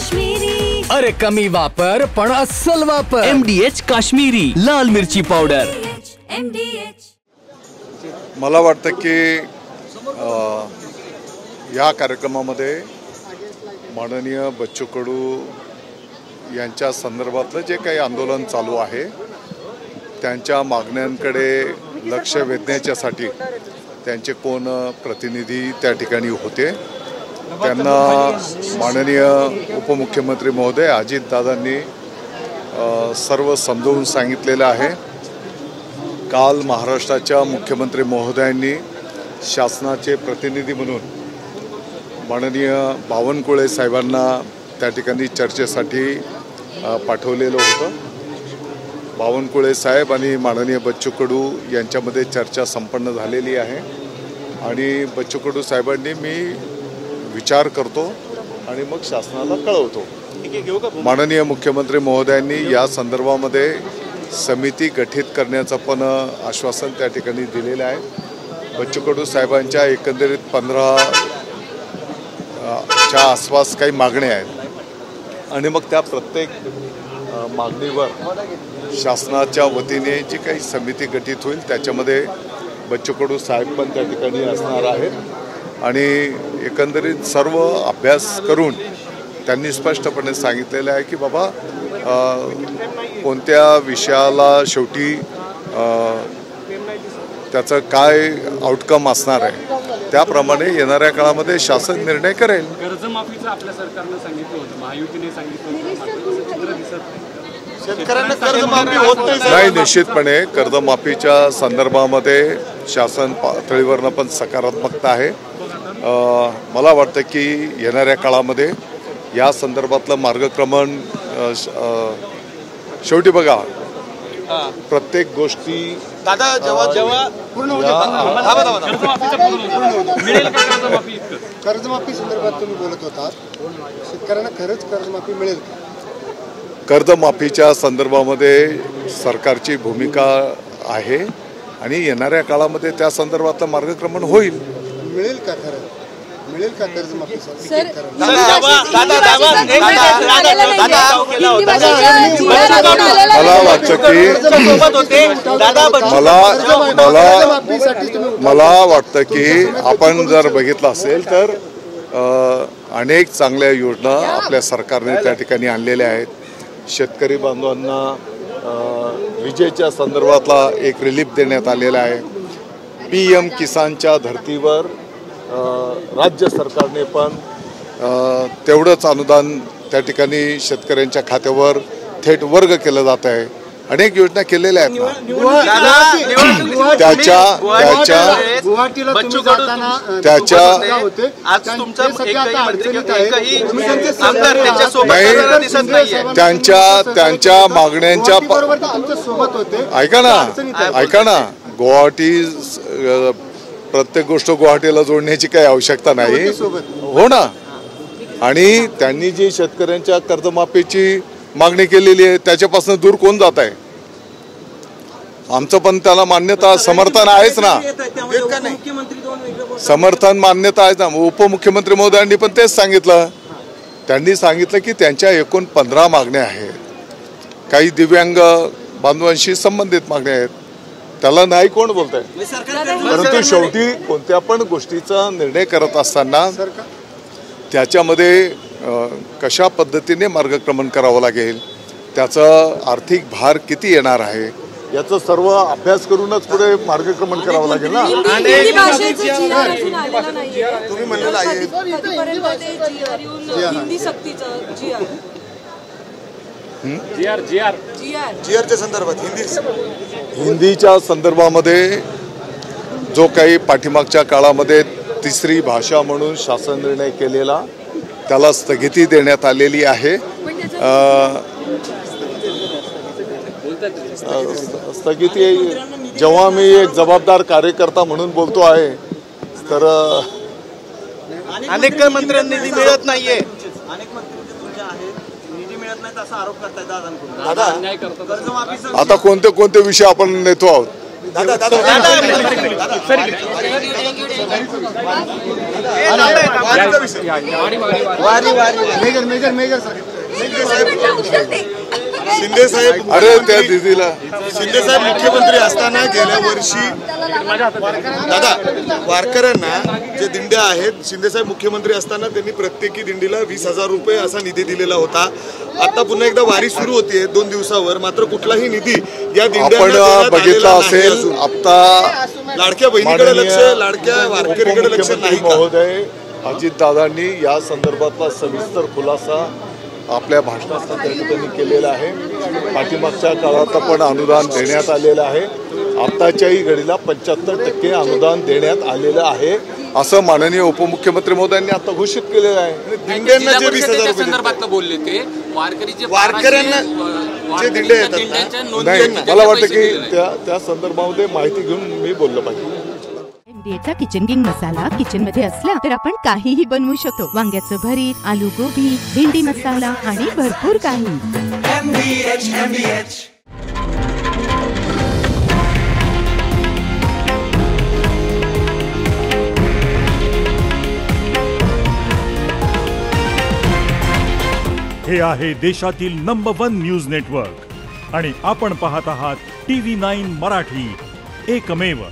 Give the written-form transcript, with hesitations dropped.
काश्मीरी। अरे कमी वापर पण अस्सल वापर। MDH काश्मीरी लाल मिरची पावडर। MDH। मला वाटतं की या कार्यक्रमामध्ये माननीय बच्चू कडू यांच्या संदर्भातलं जे काही आंदोलन चालू आहे त्यांच्या मागण्यांकडे लक्ष वेधण्याच्यासाठी त्यांचे कोण प्रतिनिधी त्या ठिकाणी होते, त्यांना माननीय उपमुख्यमंत्री महोदय अजितदादांनी सर्व समजावून सांगितलेलं आहे। काल महाराष्ट्राच्या मुख्यमंत्री महोदयांनी शासनाचे प्रतिनिधी म्हणून माननीय बावनकुळे साहेबांना त्या ठिकाणी चर्चेसाठी पाठवलेलं होतं। बावनकुळे साहेब आणि माननीय बच्चू कडू यांच्यामध्ये चर्चा संपन्न झालेली आहे आणि बच्चू कडू साहेबांनी मी विचार करतो आणि मग शासनाला कळवतो। माननीय मुख्यमंत्री महोदयांनी या संदर्भामध्ये समिती गठीत करण्याचं पण आश्वासन त्या ठिकाणी दिलेलं आहे। बच्चू कडू साहेबांच्या एकंदरीत 15च्या आसपास काही मागण्या आहेत आणि मग त्या प्रत्येक मागणीवर शासनाच्या वतीने जी काही समिती गठीत होईल त्याच्यामध्ये बच्चू कडू साहेब पण त्या ठिकाणी असणार आहेत आणि एकंदरीत सर्व अभ्यास करून त्यांनी स्पष्टपणे सांगितलेलं आहे की बाबा कोणत्या विषयाला शेवटी त्याचं काय आउटकम असणार आहे त्याप्रमाणे येणाऱ्या काळामध्ये शासन निर्णय करेल। कर्जमाफीचं आपल्या सरकारनं सांगितलं होतं, महायुतीने सांगितलं नाही, निश्चितपणे कर्जमाफीच्या संदर्भामध्ये शासन पातळीवरनं पण सकारात्मकता आहे। मला वाटतं की येणाऱ्या काळामध्ये या संदर्भातलं मार्गक्रमण शेवटी बघा प्रत्येक गोष्टी कर्जमाफी संदर्भात तुम्ही बोलत होता, शेतकऱ्यांना खरंच कर्जमाफी मिळेल का? कर्जमाफीच्या संदर्भामध्ये सरकारची भूमिका आहे आणि येणाऱ्या काळामध्ये त्या संदर्भातलं मार्गक्रमण होईल। मिळेल का खरं? मिळेल का कर्जमाफी? मला वाटतं की आपण जर बघितलं असेल तर अनेक चांगल्या योजना आपल्या सरकारने त्या ठिकाणी आणलेल्या आहेत। शेतकरी बांधवांना विजेच्या संदर्भातला एक रिलीफ देण्यात आलेला आहे। PM किसानच्या धर्तीवर राज्य सरकारने पण तेवढंच अनुदान त्या ठिकाणी शेतकऱ्यांच्या खात्यावर थेट वर्ग केलं जात आहे। अनेक योजना केलेल्या आहेत त्यांच्या मागण्यांच्या ऐका ना गुवाहाटी प्रत्येक गोष्ट गुवाहाटीला जोडण्याची काही आवश्यकता नाही हो ना। आणि त्यांनी जी शेतकऱ्यांच्या कर्जमाफीची मागणी केलेली आहे त्याच्यापासून दूर कोण जात आहे? आमचं पण त्याला मान्यता समर्थन आहेच ना, समर्थन मान्यता आहे ना। उपमुख्यमंत्री महोदयांनी पण तेच सांगितलं, त्यांनी सांगितलं की त्यांच्या एकूण 15 मागण्या आहेत, काही दिव्यांग बांधवांशी संबंधित मागण्या आहेत, त्याला नाही कोण बोलत आहे। परंतु शेवटी कोणत्या पण गोष्टीचा निर्णय करत असताना त्याच्यामध्ये कशा पद्धतीने मार्गक्रमण करावं लागेल, त्याचं आर्थिक भार किती येणार आहे याचं सर्व अभ्यास करूनच पुढे मार्गक्रमण करावं लागेल ना। तुम्ही म्हणलेलं आहे हिंदीच्या संदर्भामध्ये जो काही पाठीमागच्या काळामध्ये तिसरी भाषा म्हणून शासन निर्णय केलेला त्याला स्थगिती देण्यात आलेली आहे। स्थगिती जेव्हा मी एक जबाबदार कार्यकर्ता म्हणून बोलतो आहे तर अनेक मंत्र्यांना निधी मिळत नाहीये, आता कोणते कोणते विषय आपण नेतो आहोत शिंदे साहेब अरे त्या दिदीला शिंदे साहेब मुख्यमंत्री असताना गेल्या वर्षी दादा वारकऱ्यांना जे दिंड्या आहेत, शिंदे साहेब मुख्यमंत्री असताना त्यांनी प्रत्येकी दिंडीला 20,000 रुपये असा निधी दिलेला होता. आता पुन्हा एकदा वारी सुरू होतीये 2 दिवसावर, मात्र कुठलाही निधी या दिंड्यांना बघितला असेल. आता लाडक्या बहिणीकडे लक्ष, लाडक्या वारकरीकडे लक्ष नाही का? महोदय अजितदादांनी या संदर्भातला सविस्तर खुलासा आपल्या भाषणात त्या ठिकाणी केलेला आहे. पाठीमागच्या काळात पण अनुदान देण्यात आलेलं आहे. आताच्याही घडीला 75% अनुदान देण्यात आलेलं आहे असं माननीय उपमुख्यमंत्री महोदयांनी आता घोषित केलेलं आहे. दिंड्यांना जे 20,000 संदर्भात बोलले ते वारकऱ्यांना जे दिंडे येतात नाही, मला वाटतं की त्या संदर्भामध्ये माहिती घेऊन मी बोललं पाहिजे. MDHचा किचन किंग मसाला किचन मध्ये असला तर आपण काहीही बनवू शकतो. वांग्याचं भरीत, आलू गोबी, भेंडी मसाला आणि भरपूर काही. हे आहे देशातील नंबर 1 न्यूज नेटवर्क आणि आपण पाहत आहात TV9 मराठी, एकमेव.